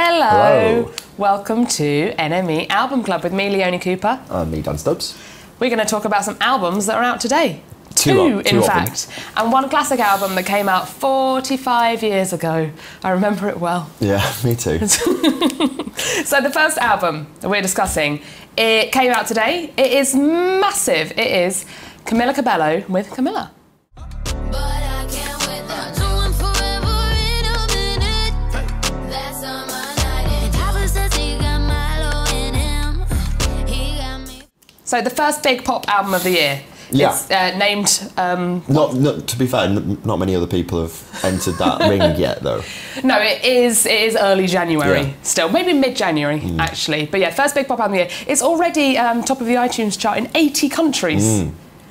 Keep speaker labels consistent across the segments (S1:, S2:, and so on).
S1: Hello. Welcome to NME Album Club with me, Leonie Cooper.
S2: And me, Dan Stubbs.
S1: We're going to talk about some albums that are out today. Two in fact. And one classic album that came out 45 years ago. I remember it well.
S2: Yeah, me too.
S1: So the first album that we're discussing, it came out today. It is massive. It is Camila Cabello with Camila. So the first big pop album of the year.
S2: Yeah.
S1: It's named...
S2: Not to be fair, not many other people have entered that ring yet, though.
S1: No, it is early January still. Maybe mid-January, actually. But yeah, first big pop album of the year. It's already top of the iTunes chart in 80 countries.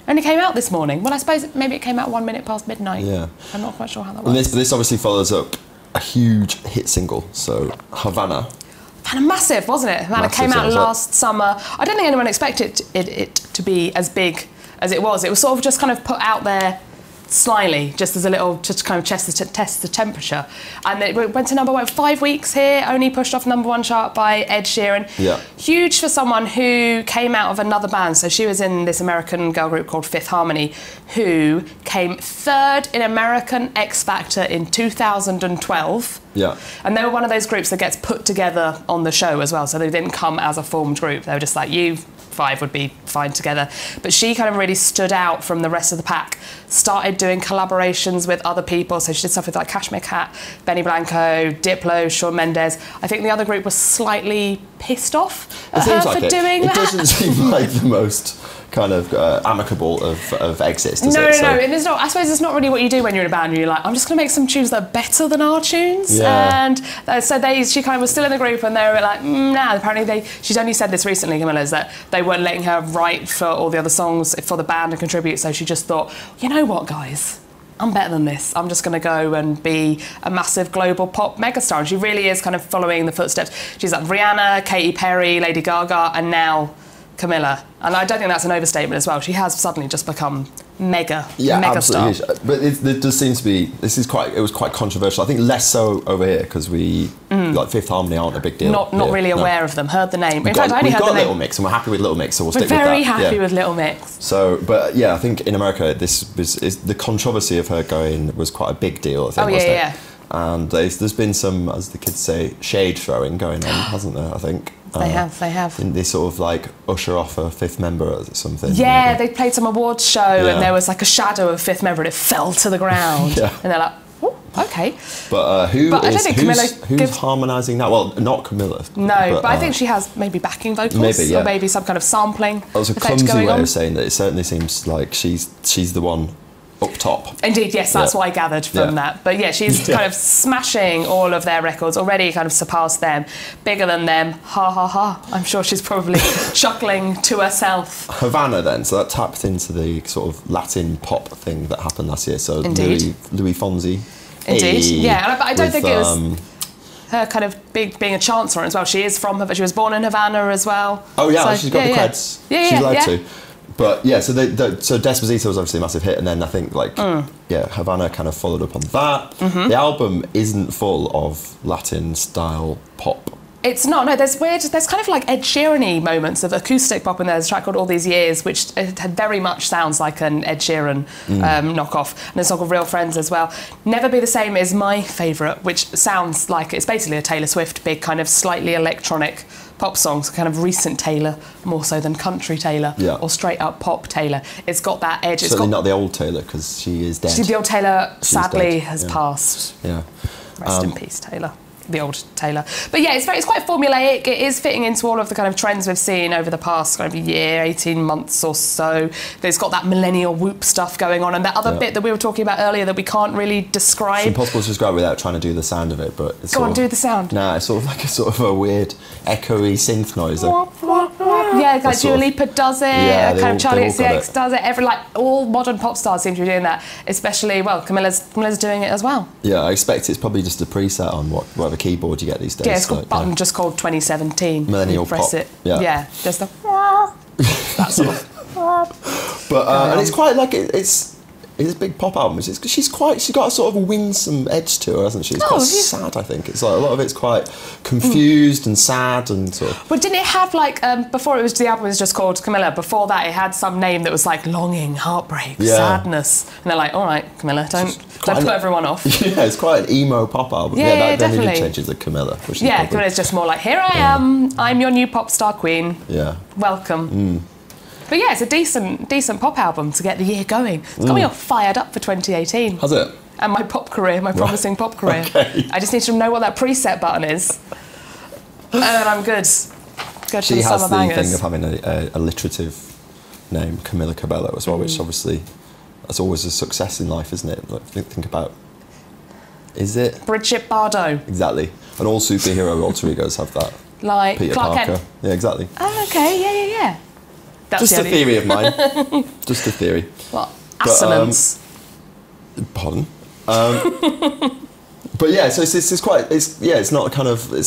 S1: And it came out this morning. Well, I suppose maybe it came out 1 minute past midnight. Yeah. I'm not quite sure how that works.
S2: And this obviously follows up a huge hit single, so Havana.
S1: Massive, wasn't it? Havana came out last summer. I don't think anyone expected it to be as big as it was. It was sort of just kind of put out there slyly, just as a little, just to kind of test the temperature. And it went to number 1 5 weeks here, only pushed off #1 chart by Ed Sheeran.
S2: Yeah.
S1: Huge for someone who came out of another band. So she was in this American girl group called Fifth Harmony, who came 3rd in American X Factor in 2012.
S2: Yeah.
S1: And they were one of those groups that gets put together on the show as well. So they didn't come as a formed group. They were just like, you 5 would be fine together. But she kind of really stood out from the rest of the pack, started doing collaborations with other people. So she did stuff with like Cashmere Cat, Benny Blanco, Diplo, Shawn Mendes. I think the other group was slightly pissed off at her for doing that.
S2: It doesn't seem like the most kind of amicable of exits, does it?
S1: No, and it's not. I suppose it's not really what you do when you're in a band and you're like, I'm just going to make some tunes that are better than our tunes.
S2: Yeah.
S1: And so she kind of was still in the group and they were like, nah. Apparently she's only said this recently, Camila's, that they weren't letting her write for all the other songs for the band and contribute. So she just thought, you know what, guys? I'm better than this. I'm just going to go and be a massive global pop megastar. And she really is kind of following the footsteps. She's like Rihanna, Katy Perry, Lady Gaga, and now Camila. And I don't think that's an overstatement as well. She has suddenly just become mega star.
S2: Absolutely. But it does seem to be, it was quite controversial. I think less so over here because we, like Fifth Harmony aren't a big deal.
S1: Not really aware of them, heard the name. In fact, I only
S2: we've
S1: heard
S2: got
S1: the name.
S2: Little Mix and we're happy with Little Mix, so we'll stick with that.
S1: We're very happy with Little Mix.
S2: So, but yeah, I think in America, the controversy of her going was quite a big deal, I think, wasn't it? And there's been some, as the kids say, shade throwing going on, hasn't there, I think?
S1: They have.
S2: And they sort of like usher off a fifth member or something.
S1: Yeah, they played some awards show and there was like a shadow of a fifth member and it fell to the ground. And they're like, oh, okay.
S2: But who's harmonising that? Well, not Camila.
S1: No, but I think she has maybe backing vocals or maybe some kind of sampling.
S2: That was a clumsy way of saying that. It certainly seems like she's the one up top.
S1: Indeed, yes, that's what I gathered from that. But yeah, she's kind of smashing all of their records, already kind of surpassed them, bigger than them, ha ha ha. I'm sure she's probably chuckling to herself.
S2: Havana then, so that tapped into the sort of Latin pop thing that happened last year, so Louis Fonsi.
S1: Indeed, yeah, but I don't think it was her kind of being a chance on it as well. She is from Havana, she was born in Havana as well.
S2: Oh yeah, so, she's got the creds. She's allowed to. But yeah, so Despacito was obviously a massive hit, and then I think Havana kind of followed up on that. The album isn't full of Latin style pop. It's not. No, there's kind of like Ed Sheeran-y moments of acoustic pop in there. There's a track called All These Years, which very much sounds like an Ed Sheeran knockoff. And there's a song called Real Friends as well. Never Be the Same is my favourite, which sounds like it's basically a Taylor Swift, big kind of slightly electronic pop songs, kind of recent Taylor, more so than country Taylor or straight up pop Taylor. It's got that edge. Certainly not the old Taylor, because she is dead.
S1: The old Taylor sadly has passed.
S2: Yeah.
S1: Rest in peace, Taylor. The old Taylor. But yeah, it's quite formulaic. It is fitting into all of the kind of trends we've seen over the past kind of year, 18 months or so. There's got that millennial whoop stuff going on, and that other bit that we were talking about earlier that we can't really describe.
S2: It's impossible to describe without trying to do the sound of it, but it's
S1: Go on, do the sound.
S2: Nah, it's sort of like a weird echoey synth noise.
S1: Yeah, like Dua Lipa does it, kind of Charlie XCX does it. All modern pop stars seem to be doing that, especially, well, Camila's doing it as well.
S2: Yeah, I expect it's probably just a preset on whatever keyboard you get these days.
S1: Yeah, it's got button just called 2017.
S2: Millennial
S1: press
S2: pop.
S1: It. Yeah, just the that sort of.
S2: But and it's quite like it's It's a big pop album. She's got a sort of winsome edge to her, hasn't she? It's quite sad, I think. It's like a lot of it's quite confused and sad and sort of...
S1: But didn't it have like, before the album was just called Camilla, before that it had some name that was like longing, heartbreak, sadness. And they're like, all right, Camilla, don't put everyone off.
S2: Yeah, it's quite an emo pop album.
S1: Yeah,
S2: then
S1: definitely.
S2: it changes to Camilla. Which
S1: yeah, Camilla's just more like, here I am, I'm your new pop star queen.
S2: Yeah.
S1: Welcome. But yeah, it's a decent pop album to get the year going. It's got me all fired up for 2018.
S2: Has it?
S1: And my pop career, my promising pop career.
S2: Okay.
S1: I just need to know what that preset button is. And then I'm good. Good
S2: she
S1: for the
S2: has
S1: summer
S2: the
S1: bangers.
S2: thing of having a alliterative name, Camila Cabello, as well, which obviously, that's always a success in life, isn't it? Like, think about, is it?
S1: Bridget Bardot.
S2: Exactly. And all superhero alter egos have that.
S1: Like
S2: Peter
S1: Clark
S2: Parker.
S1: Kent.
S2: Yeah, exactly.
S1: Oh, okay, yeah. That's
S2: just a theory of mine. Just a theory.
S1: What? Assonance.
S2: Pardon. But yeah, so it's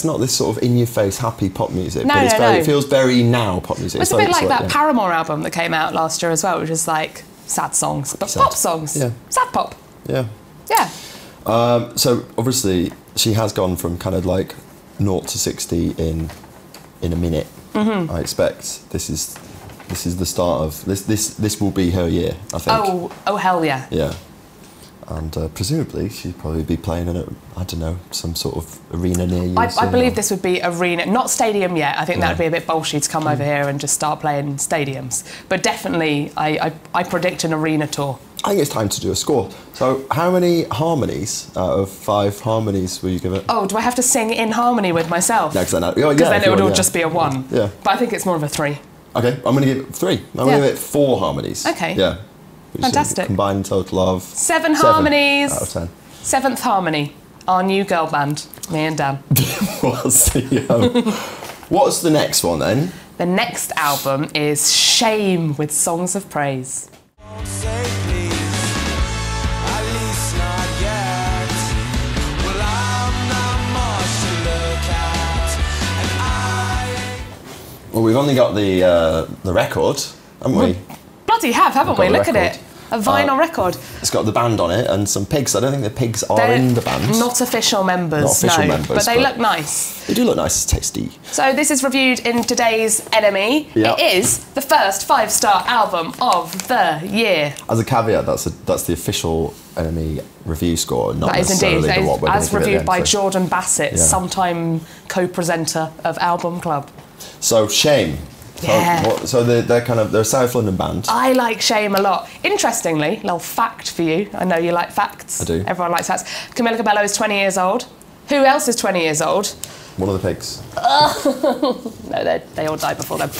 S2: not this sort of in-your-face happy pop music, but it feels very now pop music.
S1: It's a bit like that Paramore album that came out last year as well, which is like sad songs, but pop songs. Yeah. Sad pop.
S2: Yeah.
S1: Yeah.
S2: So obviously she has gone from kind of like 0 to 60 in a minute. I expect this is the start of this will be her year, I think.
S1: Oh hell yeah.
S2: Yeah. And presumably she'd probably be playing in some sort of arena near you.
S1: I believe this would be arena, not stadium yet. I think that would be a bit bolshy to come over here and just start playing stadiums. But definitely, I predict an arena tour.
S2: I think it's time to do a score. So how many harmonies out of 5 harmonies will you give it?
S1: Oh, do I have to sing in harmony with myself?
S2: No, because
S1: then it would all just be a 1.
S2: Yeah.
S1: But I think it's more of a 3.
S2: Okay, I'm going to give it 3. I'm going to give it 4 harmonies.
S1: Okay.
S2: Yeah.
S1: Fantastic.
S2: Combined total of
S1: 7 harmonies.
S2: Out of 10.
S1: 7th harmony. Our new girl band. Me and Dan.
S2: What's the next one then?
S1: The next album is Shame with Songs of Praise.
S2: Well, we've only got the record, haven't we?
S1: Bloody haven't we? Look at it. A vinyl record.
S2: It's got the band on it and some pigs. I don't think the pigs are in the band.
S1: Not official members, but they look nice.
S2: They do look nice, tasty.
S1: So this is reviewed in today's NME.
S2: Yep.
S1: It is the first 5-star album of the year.
S2: As a caveat, that's the official NME review score, not necessarily
S1: that is
S2: what we're going to
S1: as
S2: give it
S1: reviewed
S2: at the
S1: by
S2: end,
S1: Jordan Bassett, sometime co-presenter of Album Club.
S2: So Shame. So they're a South London band.
S1: I like Shame a lot. Interestingly, little fact for you. I know you like facts.
S2: I do.
S1: Everyone likes facts. Camila Cabello is 20 years old. Who else is 20 years old?
S2: One of the pigs.
S1: No, they all died before them.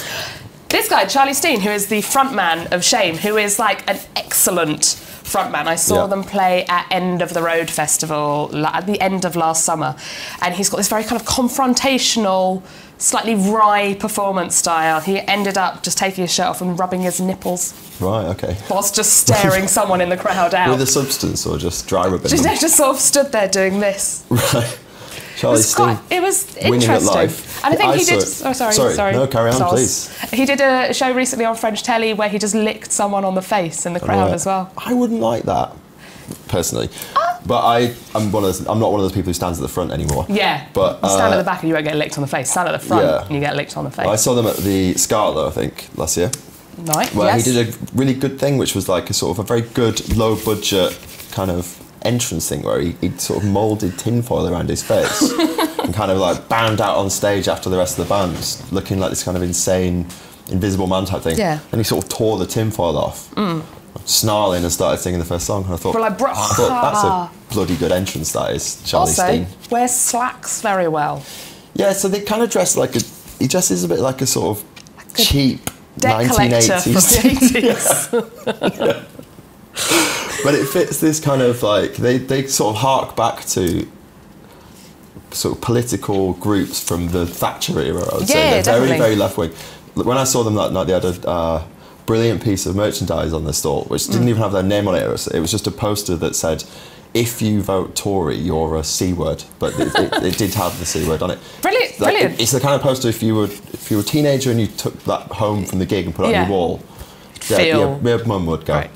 S1: This guy, Charlie Steen, who is the frontman of Shame, who is like an excellent frontman. I saw them play at End of the Road Festival at the end of last summer, and he's got this very kind of confrontational, slightly wry performance style. He ended up just taking his shirt off and rubbing his nipples.
S2: Right, okay.
S1: Whilst just staring someone in the crowd out.
S2: With a substance or just dry rubbing?
S1: Just sort of stood there doing this.
S2: Right. Charlie Steen.
S1: It was interesting.
S2: And
S1: I think he did. Sorry.
S2: No, carry on, please.
S1: He did a show recently on French telly where he just licked someone on the face in the crowd as well.
S2: I wouldn't like that, personally. But I'm not one of those people who stands at the front anymore.
S1: Yeah.
S2: But
S1: you stand at the back and you won't get licked on the face. Stand at the front and you get licked on the face.
S2: I saw them at the Scarlet, I think, last year.
S1: Right.
S2: Where he did a really good thing, which was like a sort of a very good low budget kind of entrance thing where he sort of moulded tinfoil around his face and kind of like bound out on stage after the rest of the band, looking like this kind of insane invisible man type thing. Yeah. And he sort of tore the tinfoil off, snarling, and started singing the first song. And I thought, that's a bloody good entrance, that is, Charlie Steen.
S1: Wears slacks very well.
S2: Yeah, so they kind of dress like he dresses a bit like a sort of like cheap
S1: debt
S2: 1980s.
S1: From the 80s.
S2: Yeah. But it fits this kind of like they sort of hark back to sort of political groups from the Thatcher era. I would say they're very, very left wing. When I saw them that night, they had a brilliant piece of merchandise on their stall, which didn't even have their name on it. It was just a poster that said, "If you vote Tory, you're a C word," but it did have the C word on it.
S1: Brilliant, brilliant.
S2: It's the kind of poster if you were a teenager and you took that home from the gig and put it on your wall. Your mum would go. Right.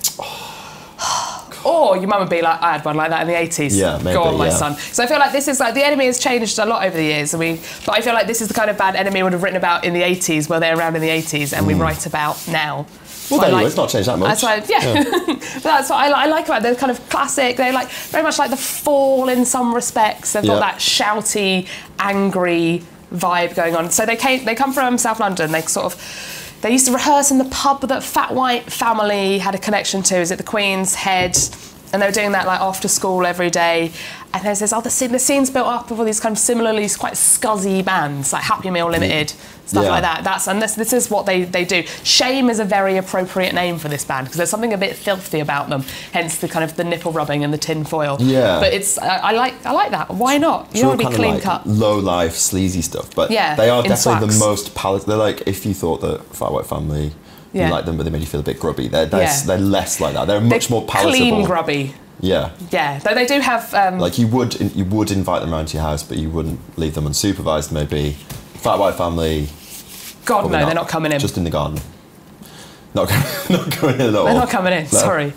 S1: Or your mum would be like, I had one like that in the 80s.
S2: Yeah, maybe,
S1: Go on, my son. So I feel like this is like, the Enemy has changed a lot over the years. But I feel like this is the kind of band Enemy would have written about in the 80s, where they're around in the 80s, and we write about now.
S2: Well, anyway, it's not changed that much.
S1: That's why, But that's what I like about it. They're kind of classic. They're like very much like The Fall in some respects. They've got that shouty, angry vibe going on. So they come from South London. They used to rehearse in the pub that Fat White family had a connection to. Is it the Queen's Head? And they were doing that like after school every day. And there's this other scene, the scene's built up of all these kind of similarly quite scuzzy bands, like Happy Meal Limited, stuff like that. And this is what they do. Shame is a very appropriate name for this band, because there's something a bit filthy about them, hence the kind of the nipple rubbing and the tin foil.
S2: Yeah.
S1: But it's, I like that. Why not? You want to be clean cut.
S2: Low life, sleazy stuff. But they are definitely the most palatable. They're like, if you thought that Fat White Family, you like them, but they made you feel a bit grubby, they're less like that. They're much more palatable.
S1: Clean grubby.
S2: Yeah.
S1: Yeah, though they do have...
S2: like, you would invite them around to your house, but you wouldn't leave them unsupervised, maybe. Fat White Family...
S1: God, no, they're not coming in.
S2: Just in the garden. Not going in at all.
S1: They're not coming in, sorry.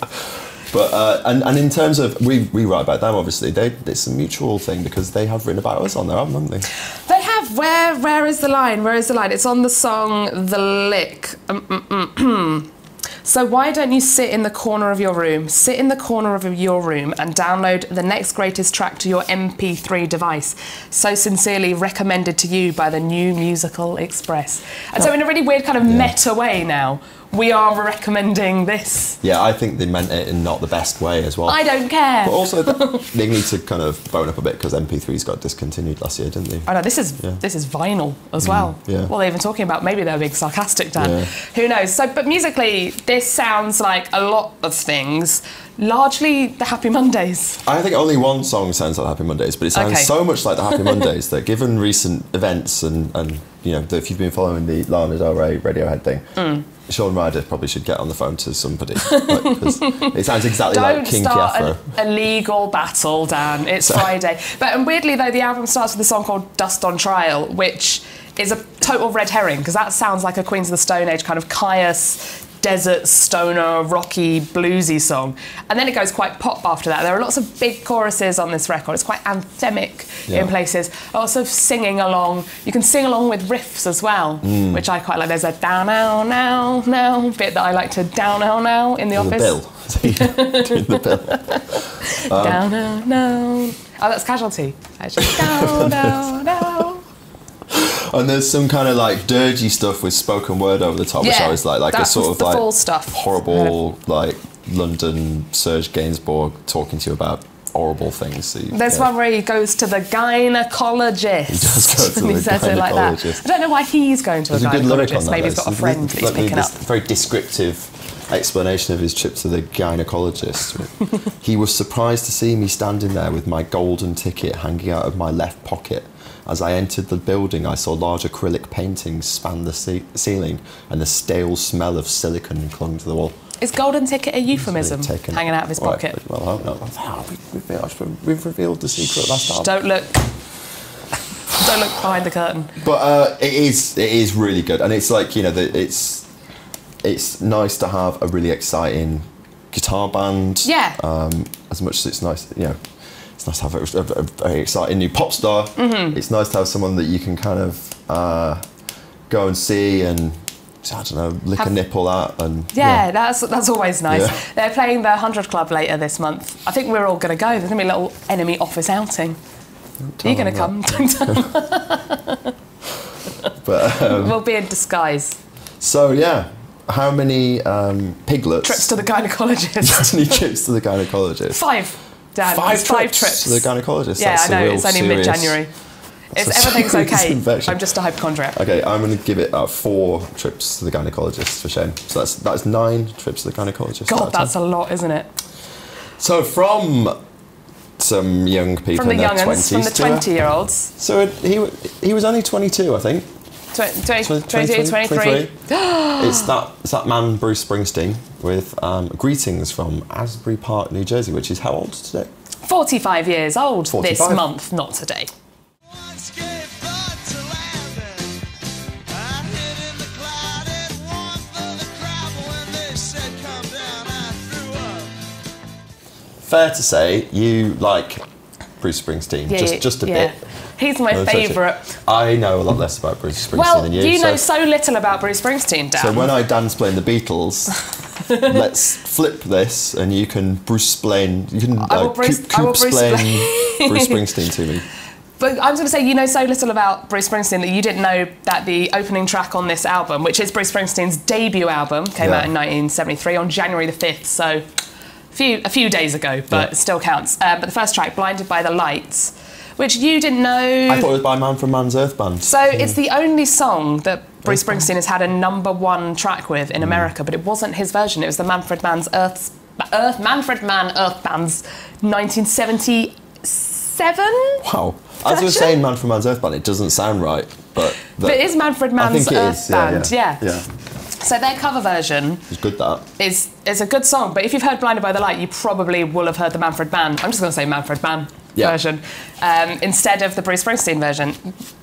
S2: But, and in terms of... We write about them, obviously. It's a mutual thing, because they have written about us on their album, haven't they?
S1: They have. Where is the line? Where is the line? It's on the song The Lick. So why don't you sit in the corner of your room, and download the next greatest track to your MP3 device. So sincerely recommended to you by the New Musical Express. And so in a really weird kind of meta way now, we are recommending this. Yeah, I think they meant it in not the best way as well. I don't care. But also, they need to kind of bone up a bit, because MP3s got discontinued last year, didn't they? I know, this is vinyl as well. Yeah. Well, they're even talking about maybe they're being sarcastic, Dan. Yeah. Who knows? So, but musically, this sounds like a lot of things. Largely the Happy Mondays. I think only one song sounds like Happy Mondays, but it sounds so much like the Happy Mondays that, given recent events and you know, if you've been following the Lana Del Rey Radiohead thing, Shaun Ryder probably should get on the phone to somebody, because it sounds exactly like Kinky Afro. Don't start a legal battle, Dan. It's Friday. And weirdly though, the album starts with a song called Dust on Trial, which is a total red herring, because that sounds like a Queens of the Stone Age kind of Caius, desert, stoner, rocky, bluesy song. And then it goes quite pop after that. There are lots of big choruses on this record. It's quite anthemic in places. Also singing along. You can sing along with riffs as well, which I quite like. There's a down, now, now, now bit that I like to down, now in the office. Doing the bill. Down, now, now. Oh, that's Casualty. Actually, down, down, down. And there's some kind of like dirgy stuff with spoken word over the top, which I was like a sort of like stuff. Horrible like London Serge Gainsbourg talking to you about horrible things. So there's one where he goes to the gynecologist. He does go to the gynecologist. Says it like that. I don't know why he's going to a gynecologist. There's a good lyric on that. Maybe he's got a friend that he's picking up. Very descriptive explanation of his trip to the gynecologist. He was surprised to see me standing there with my golden ticket hanging out of my left pocket. As I entered the building, I saw large acrylic paintings span the ceiling, and the stale smell of silicone clung to the wall. Is golden ticket a euphemism? Hanging out of his pocket? Well, I don't know. We've revealed the secret last time. Don't look behind the curtain. But it is really good, and it's like, you know, it's nice to have a really exciting guitar band. Yeah. As much as it's nice, you know. It's nice to have a very exciting new pop star. It's nice to have someone that you can kind of go and see and, I don't know, lick a nipple at. And that's always nice. Yeah. They're playing the 100 Club later this month. I think we're all going to go. There's going to be a little Enemy office outing. Are you going to come? But, we'll be in disguise. So, yeah. How many piglets... Trips to the gynecologist. How many trips to the gynecologist? 5. Dan, 5 trips to the gynecologist. Yeah, I know, it's only mid-January. If everything's okay, I'm just a hypochondriac. Okay, I'm going to give it 4 trips to the gynecologist for shame. So that's 9 trips to the gynecologist. God, that's a lot, isn't it? So from some young people in their 20s. From the 20-year-olds. So he was only 22, I think. 22, 23. It's that man, Bruce Springsteen, with Greetings from Asbury Park, New Jersey, which is how old today? 45 years old 45. This month, not today.
S2: fair to say you like Bruce Springsteen, just a bit.
S1: He's my favourite.
S2: I know a lot less about Bruce Springsteen than you.
S1: Well, you know so little about Bruce Springsteen, Dan.
S2: So when I dance playing the Beatles, let's flip this, and you can Bruce-splain. You can Bruce Springsteen to me.
S1: But I was going to say, you know so little about Bruce Springsteen that you didn't know that the opening track on this album, which is Bruce Springsteen's debut album, came out in 1973 on January the 5th, so a few days ago, but it still counts. But the first track, Blinded by the Lights, which you didn't know...
S2: I thought it was by Manfred Mann's Earth Band.
S1: So it's the only song that Bruce Springsteen has had a #1 track with in America, but it wasn't his version. It was the Manfred Mann Earth Band's 1977.
S2: Wow. As we were saying Manfred Mann's Earth Band, it doesn't sound right, but
S1: it is Manfred Mann's Earth Band, yeah. So their cover version...
S2: It's good, that.
S1: Is a good song, but if you've heard Blinded by the Light, you probably will have heard the Manfred Mann. I'm just going to say Manfred Mann version instead of the Bruce Springsteen version,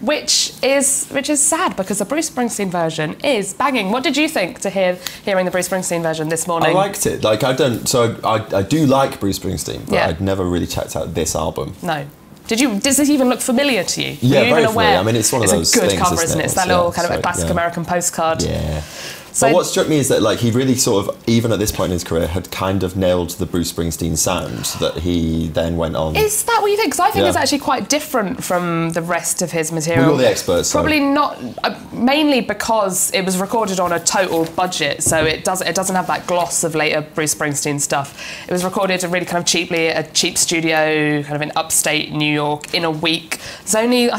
S1: which is sad because the Bruce Springsteen version is banging. What did you think to hearing the Bruce Springsteen version this morning?
S2: I liked it. Like I do like Bruce Springsteen, but I'd never really checked out this album.
S1: No. Does it even look familiar to you?
S2: Yeah,
S1: Are you
S2: very
S1: even aware?
S2: familiar. I mean, it's one of those
S1: It's a good
S2: things,
S1: cover, isn't it? It's that little kind of classic American postcard.
S2: Yeah.
S1: So
S2: but what struck me is that he really sort of, even at this point in his career, had kind of nailed the Bruce Springsteen sound that he then went on.
S1: Is that what you think? Because I think it's actually quite different from the rest of his material.
S2: We're all the experts.
S1: Probably not, mainly because it was recorded on a total budget, so it doesn't have that gloss of later Bruce Springsteen stuff. It was recorded really kind of cheaply at a cheap studio, kind of in upstate New York, in a week. There's only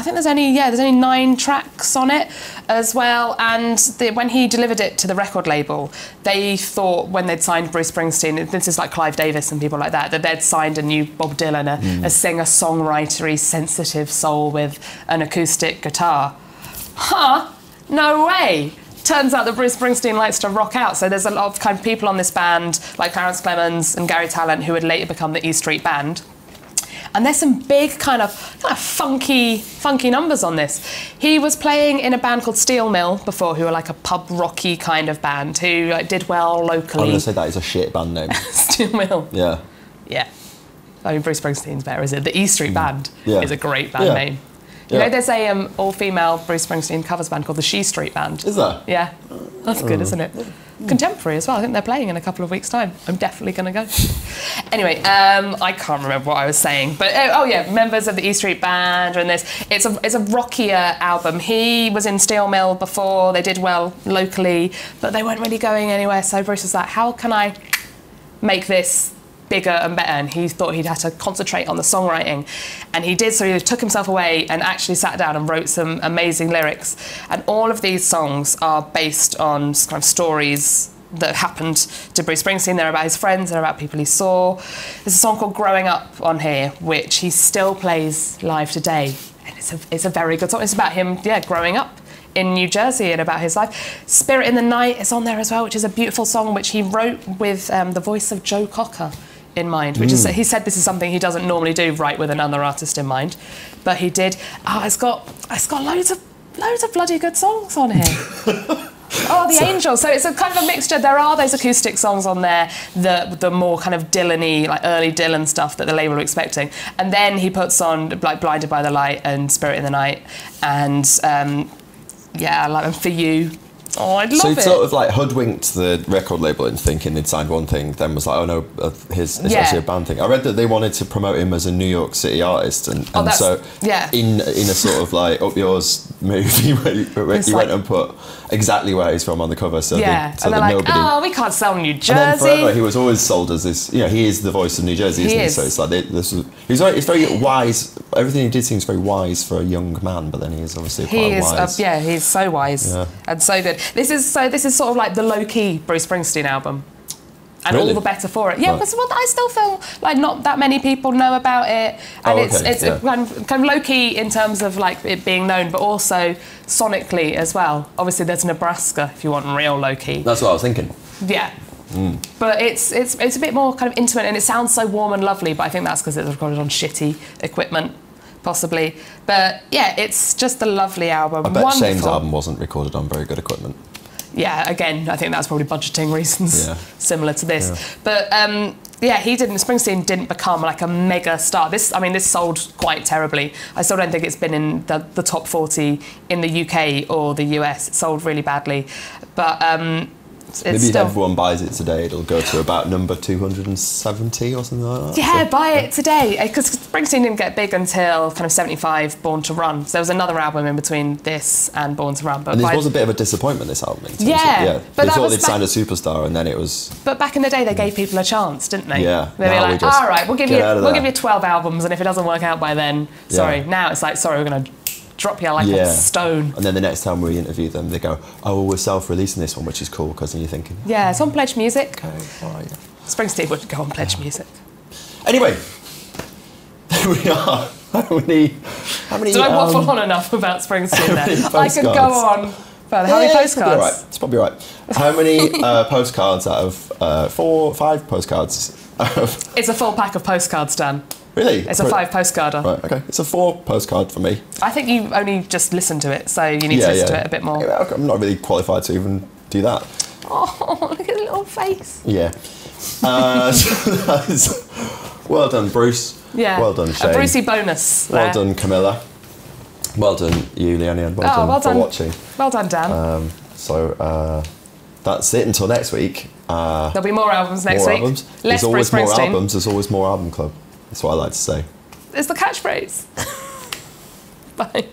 S1: 9 tracks on it as well, and when he delivered it to the record label, they thought when they'd signed Bruce Springsteen, this is like Clive Davis and people like that they'd signed a new Bob Dylan, a singer-songwritery, sensitive soul with an acoustic guitar. Huh? No way! Turns out that Bruce Springsteen likes to rock out, so there's a lot of kind of people on this band, like Clarence Clemons and Gary Tallent, who would later become the E Street Band. And there's some big kind of funky numbers on this. He was playing in a band called Steel Mill before, who were like a pub rocky kind of band who did well locally. I'm
S2: going to say that is a shit band name.
S1: Steel Mill.
S2: Yeah.
S1: Yeah. I mean, Bruce Springsteen's better, is it? The E Street Band is a great band name. You know, there's a all-female Bruce Springsteen covers band called the She Street Band.
S2: Is there?
S1: Yeah. That's good, isn't it? Contemporary as well. I think they're playing in a couple of weeks' time. I'm definitely going to go. Anyway, I can't remember what I was saying, but members of the E Street Band are in this. It's a rockier album. He was in Steel Mill before. They did well locally, but they weren't really going anywhere. So Bruce was like, "How can I make this bigger and better?" And he thought he'd have to concentrate on the songwriting, and he did. So he took himself away and actually sat down and wrote some amazing lyrics, and all of these songs are based on kind of stories that happened to Bruce Springsteen. They're about his friends, they're about people he saw. There's a song called Growing Up on here, which he still plays live today, and it's a very good song. It's about him growing up in New Jersey and about his life. Spirit in the Night is on there as well, which is a beautiful song which he wrote with the voice of Joe Cocker in mind, which is, he said this is something he doesn't normally do, write with another artist in mind, but he did. It's got loads of bloody good songs on here. The Angels. So it's a kind of a mixture. There are those acoustic songs on there, the more kind of Dylan-y, like early Dylan stuff that the label were expecting, and then he puts on like Blinded by the Light and Spirit in the Night, and like For You. Oh, I'd love it.
S2: So he sort of like hoodwinked the record label into thinking they'd signed one thing, then was like, oh no, it's actually a band thing. I read that they wanted to promote him as a New York City artist, and so in a sort of like Up Yours movie where you went and put exactly where he's from on the cover, so that
S1: like,
S2: nobody...
S1: oh, we can't sell New Jersey.
S2: And then forever he was always sold as this, he is the voice of New Jersey, isn't he? So it's like, he's very wise. Everything he did seems very wise for a young man, but then he is obviously quite wise.
S1: He's so wise and so good. This is sort of like the low-key Bruce Springsteen album, and all the better for it. Yeah, because I still feel like not that many people know about it, and it's kind of low-key in terms of like it being known, but also sonically as well. Obviously, there's Nebraska if you want real low-key.
S2: That's what I was thinking.
S1: Yeah. But it's a bit more kind of intimate, and it sounds so warm and lovely, but I think that's because it's recorded on shitty equipment, possibly. But yeah, it's just a lovely album.
S2: I bet Shane's album wasn't recorded on very good equipment. Yeah,
S1: again, I think that's probably budgeting reasons, similar to this. Yeah. But Yeah, he didn't. Springsteen didn't become like a mega star. This sold quite terribly. I still don't think it's been in the top 40 in the UK or the US. It sold really badly, but
S2: maybe if everyone buys it today, it'll go to about number 270 or something like that.
S1: Yeah, buy it today, because Springsteen didn't get big until kind of 75, Born to Run. So there was another album in between this and Born to Run. But
S2: and this was a bit of a disappointment, this album.
S1: Yeah.
S2: But they thought they'd signed a superstar, and then it was...
S1: But back in the day, they gave people a chance, didn't they?
S2: Yeah.
S1: They were like, all right, we'll give you 12 albums, and if it doesn't work out by then, sorry. Now it's like, sorry, we're going to drop you like a stone.
S2: And then the next time we interview them, they go, oh, well, we're self-releasing this one, which is cool, because then you're thinking...
S1: Yeah, it's on Pledge Music.
S2: Okay, all right.
S1: Springsteen would go on Pledge Music.
S2: Anyway, there we are. How many...
S1: Did I waffle on enough about Springsteen there? I could go on further. How many postcards?
S2: It's probably all right. How many postcards out of 4, 5 postcards?
S1: It's a full pack of postcards, Dan.
S2: Really?
S1: It's a 5 postcarder.
S2: Right, okay. It's a 4 postcard for me.
S1: I think you only just listened to it, so you need to listen to it a bit more.
S2: I'm not really qualified to even do that.
S1: Oh, look at the little face.
S2: Yeah. Well done, Bruce.
S1: Yeah.
S2: Well done, Shane.
S1: A Brucey bonus there.
S2: Well done, Camilla. Well done, you, Leonie, and well done for watching.
S1: Well done, Dan.
S2: So that's it until next week.
S1: There'll be more albums next week.
S2: Albums. There's always more albums. There's always more album club. That's what I like to say.
S1: It's the catchphrase. Bye.